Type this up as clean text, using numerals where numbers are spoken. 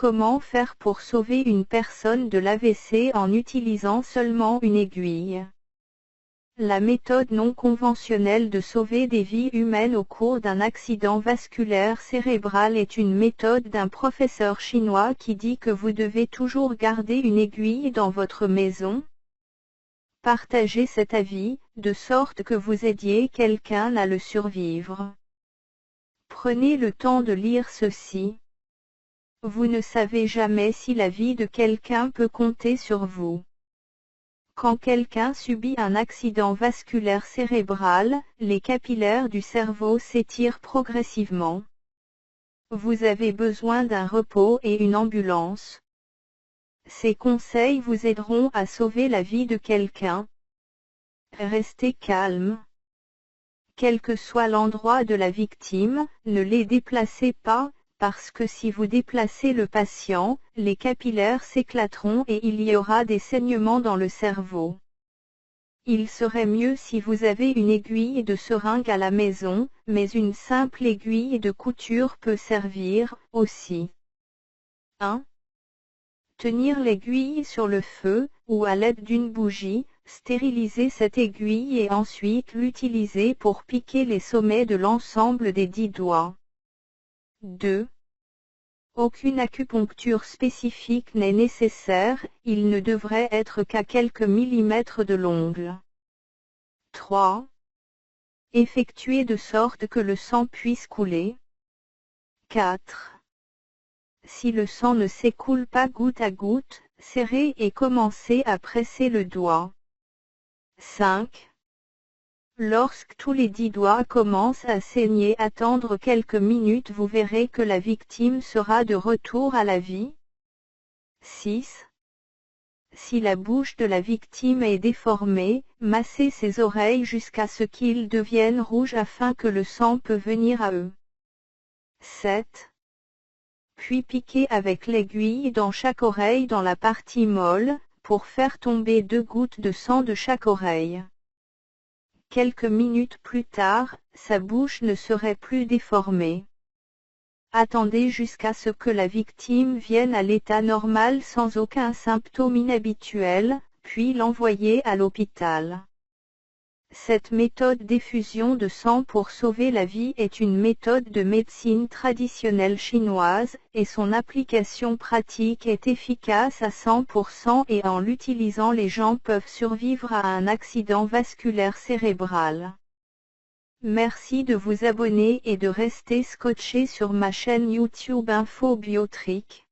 Comment faire pour sauver une personne de l'AVC en utilisant seulement une aiguille? La méthode non conventionnelle de sauver des vies humaines au cours d'un accident vasculaire cérébral est une méthode d'un professeur chinois qui dit que vous devez toujours garder une aiguille dans votre maison. Partagez cet avis, de sorte que vous aidiez quelqu'un à le survivre. Prenez le temps de lire ceci. Vous ne savez jamais si la vie de quelqu'un peut compter sur vous. Quand quelqu'un subit un accident vasculaire cérébral, les capillaires du cerveau s'étirent progressivement. Vous avez besoin d'un repos et une ambulance. Ces conseils vous aideront à sauver la vie de quelqu'un. Restez calme. Quel que soit l'endroit de la victime, ne les déplacez pas, parce que si vous déplacez le patient, les capillaires s'éclateront et il y aura des saignements dans le cerveau. Il serait mieux si vous avez une aiguille de seringue à la maison, mais une simple aiguille de couture peut servir, aussi. 1. Tenir l'aiguille sur le feu, ou à l'aide d'une bougie, stériliser cette aiguille et ensuite l'utiliser pour piquer les sommets de l'ensemble des 10 doigts. 2. Aucune acupuncture spécifique n'est nécessaire, il ne devrait être qu'à quelques millimètres de l'ongle. 3. Effectuer de sorte que le sang puisse couler. 4. Si le sang ne s'écoule pas goutte à goutte, serrez et commencez à presser le doigt. 5. Lorsque tous les 10 doigts commencent à saigner, attendre quelques minutes, vous verrez que la victime sera de retour à la vie. 6. Si la bouche de la victime est déformée, massez ses oreilles jusqu'à ce qu'ils deviennent rouges afin que le sang puisse venir à eux. 7. Puis piquez avec l'aiguille dans chaque oreille dans la partie molle, pour faire tomber 2 gouttes de sang de chaque oreille. Quelques minutes plus tard, sa bouche ne serait plus déformée. Attendez jusqu'à ce que la victime vienne à l'état normal sans aucun symptôme inhabituel, puis l'envoyez à l'hôpital. Cette méthode d'effusion de sang pour sauver la vie est une méthode de médecine traditionnelle chinoise, et son application pratique est efficace à 100% et en l'utilisant les gens peuvent survivre à un accident vasculaire cérébral. Merci de vous abonner et de rester scotché sur ma chaîne YouTube Info Biotrick.